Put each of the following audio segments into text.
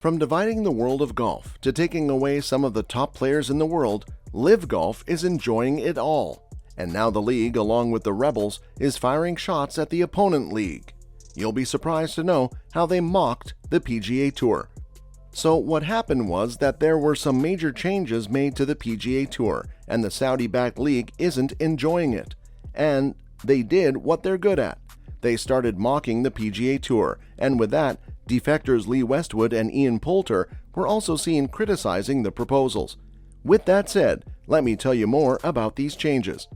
From dividing the world of golf to taking away some of the top players in the world, Live Golf is enjoying it all. And now the league, along with the Rebels, is firing shots at the opponent league. You'll be surprised to know how they mocked the PGA Tour. So what happened was that there were some major changes made to the PGA Tour, and the Saudi-backed league isn't enjoying it. And they did what they're good at. They started mocking the PGA Tour, and with that, defectors Westwood and Poulter were also seen criticizing the proposals. With that said, let me tell you more about these changes.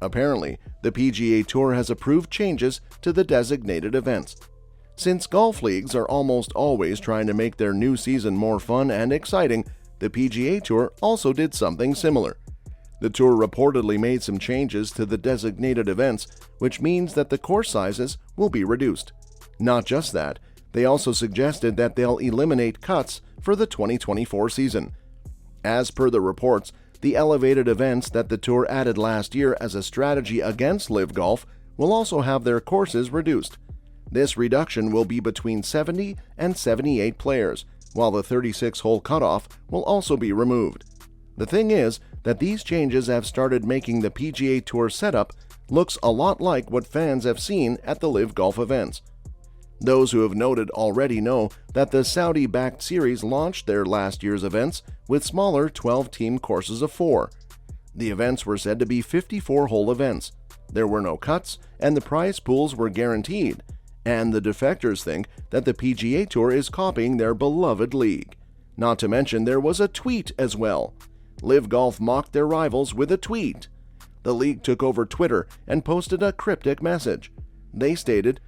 Apparently, the PGA Tour has approved changes to the designated events. Since golf leagues are almost always trying to make their new season more fun and exciting, the PGA Tour also did something similar. The tour reportedly made some changes to the designated events, which means that the course sizes will be reduced. Not just that, they also suggested that they'll eliminate cuts for the 2024 season. As per the reports, the elevated events that the tour added last year as a strategy against Live Golf will also have their courses reduced. This reduction will be between 70 and 78 players, while the 36-hole cutoff will also be removed. The thing is that these changes have started making the PGA Tour setup looks a lot like what fans have seen at the Live Golf events. Those who have noted already know that the Saudi-backed series launched their last year's events with smaller 12-team courses of 4. The events were said to be 54-hole events. There were no cuts, and the prize pools were guaranteed. And the defectors think that the PGA Tour is copying their beloved league. Not to mention there was a tweet as well. Live Golf mocked their rivals with a tweet. The league took over Twitter and posted a cryptic message. They stated,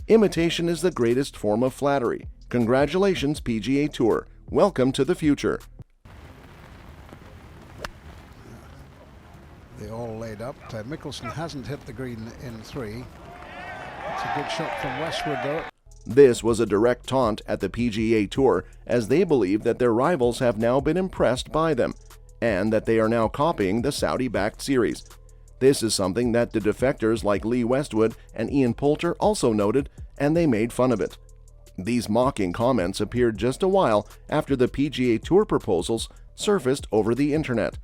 "Imitation is the greatest form of flattery. Congratulations, PGA Tour. Welcome to the future." They all laid up. Mickelson hasn't hit the green in 3. It's a good shot from Westwood, though. This was a direct taunt at the PGA Tour, as they believe that their rivals have now been impressed by them, and that they are now copying the Saudi-backed series. This is something that the defectors like Westwood and Poulter also noted, and they made fun of it. These mocking comments appeared just a while after the PGA Tour proposals surfaced over the internet.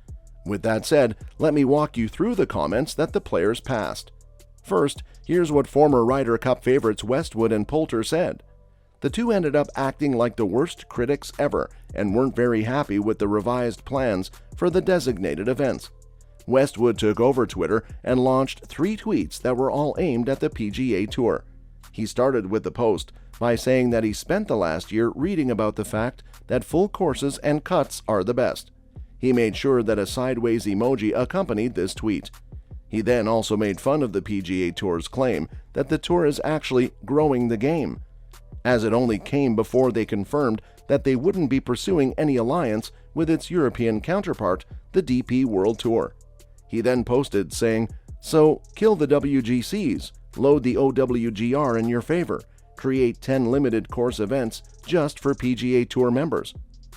With that said, let me walk you through the comments that the players passed. First, here's what former Ryder Cup favorites Westwood and Poulter said. The two ended up acting like the worst critics ever and weren't very happy with the revised plans for the designated events. Westwood took over Twitter and launched 3 tweets that were all aimed at the PGA Tour. He started with the post by saying that he spent the last year reading about the fact that full courses and cuts are the best. He made sure that a sideways emoji accompanied this tweet. He then also made fun of the PGA Tour's claim that the tour is actually growing the game, as it only came before they confirmed that they wouldn't be pursuing any alliance with its European counterpart, the DP World Tour. He then posted saying, "So, kill the WGCs, load the OWGR in your favor, create 10 limited course events just for PGA Tour members."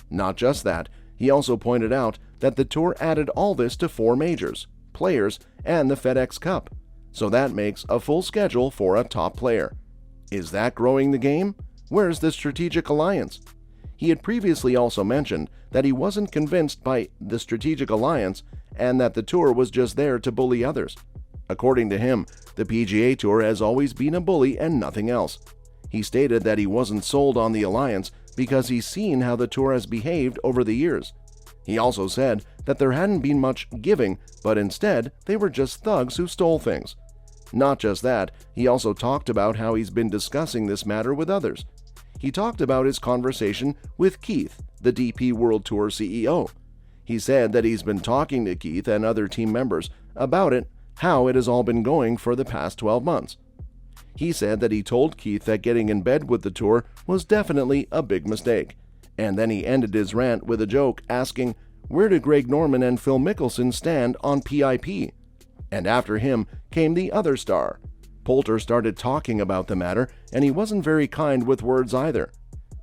Not just that, he also pointed out that the tour added all this to 4 majors, Players, and the FedEx Cup, so that makes a full schedule for a top player. Is that growing the game? Where's the strategic alliance? He had previously also mentioned that he wasn't convinced by the strategic alliance and that the tour was just there to bully others. According to him, the PGA Tour has always been a bully and nothing else. He stated that he wasn't sold on the alliance because he's seen how the tour has behaved over the years. He also said that there hadn't been much giving, but instead they were just thugs who stole things. Not just that, he also talked about how he's been discussing this matter with others. He talked about his conversation with Keith, the DP World Tour CEO. He said that he's been talking to Keith and other team members about it, how it has all been going for the past 12 months. He said that he told Keith that getting in bed with the tour was definitely a big mistake. And then he ended his rant with a joke asking, "Where do Greg Norman and Phil Mickelson stand on PIP?" And after him came the other star. Poulter started talking about the matter, and he wasn't very kind with words either.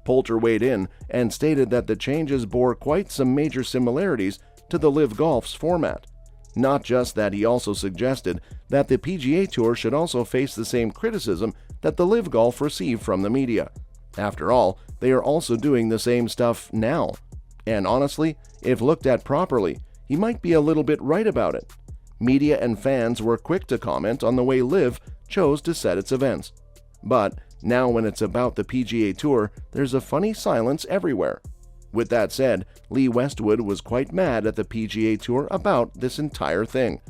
Poulter weighed in and stated that the changes bore quite some major similarities to the Live Golf's format. Not just that, he also suggested that the PGA Tour should also face the same criticism that the Live Golf received from the media. After all, they are also doing the same stuff now. And honestly, if looked at properly, he might be a little bit right about it. Media and fans were quick to comment on the way LIV chose to set its events. But now when it's about the PGA Tour, there's a funny silence everywhere. With that said, Lee Westwood was quite mad at the PGA Tour about this entire thing,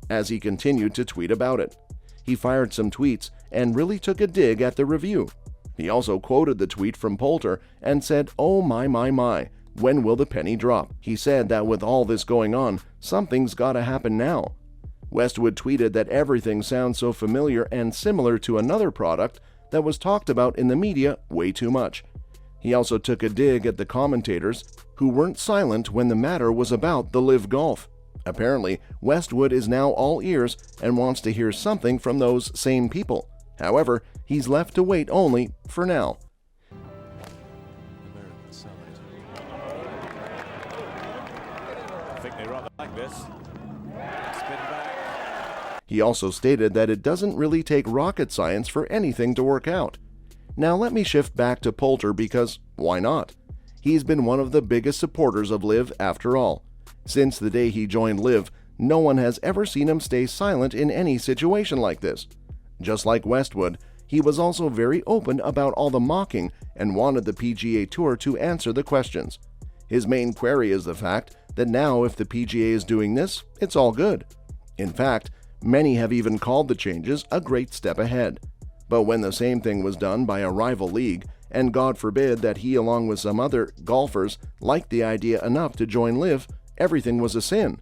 as he continued to tweet about it. He fired some tweets and really took a dig at the review. He also quoted the tweet from Poulter and said, "Oh my, when will the penny drop?" He said that with all this going on, something's gotta happen now. Westwood tweeted that everything sounds so familiar and similar to another product that was talked about in the media way too much. He also took a dig at the commentators who weren't silent when the matter was about the LIV Golf. Apparently, Westwood is now all ears and wants to hear something from those same people. However, he's left to wait only for now. I think they rather like this. Spin back. He also stated that it doesn't really take rocket science for anything to work out. Now let me shift back to Poulter because why not? He's been one of the biggest supporters of LIV after all. Since the day he joined LIV, no one has ever seen him stay silent in any situation like this. Just like Westwood, he was also very open about all the mocking and wanted the PGA Tour to answer the questions. His main query is the fact that now if the PGA is doing this, it's all good. In fact, many have even called the changes a great step ahead. But when the same thing was done by a rival league, and God forbid that he along with some other golfers liked the idea enough to join LIV, everything was a sin.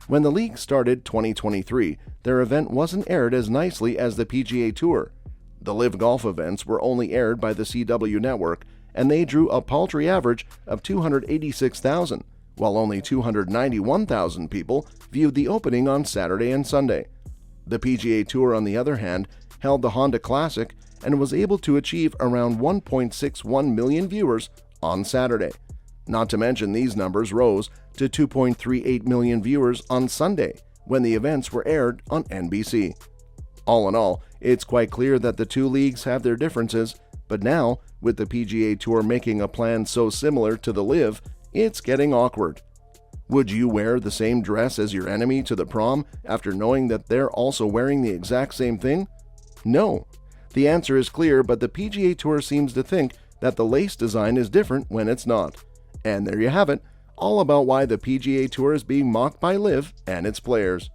When the league started 2023, their event wasn't aired as nicely as the PGA Tour. The LIV Golf events were only aired by the CW network, and they drew a paltry average of 286,000, while only 291,000 people viewed the opening on Saturday and Sunday. The PGA Tour, on the other hand, held the Honda Classic and was able to achieve around 1.61 million viewers on Saturday. Not to mention these numbers rose to 2.38 million viewers on Sunday when the events were aired on NBC. All in all, it's quite clear that the two leagues have their differences, but now, with the PGA Tour making a plan so similar to the LIV, it's getting awkward. Would you wear the same dress as your enemy to the prom after knowing that they're also wearing the exact same thing? No. The answer is clear, but the PGA Tour seems to think that the lace design is different when it's not. And there you have it, all about why the PGA Tour is being mocked by LIV and its players.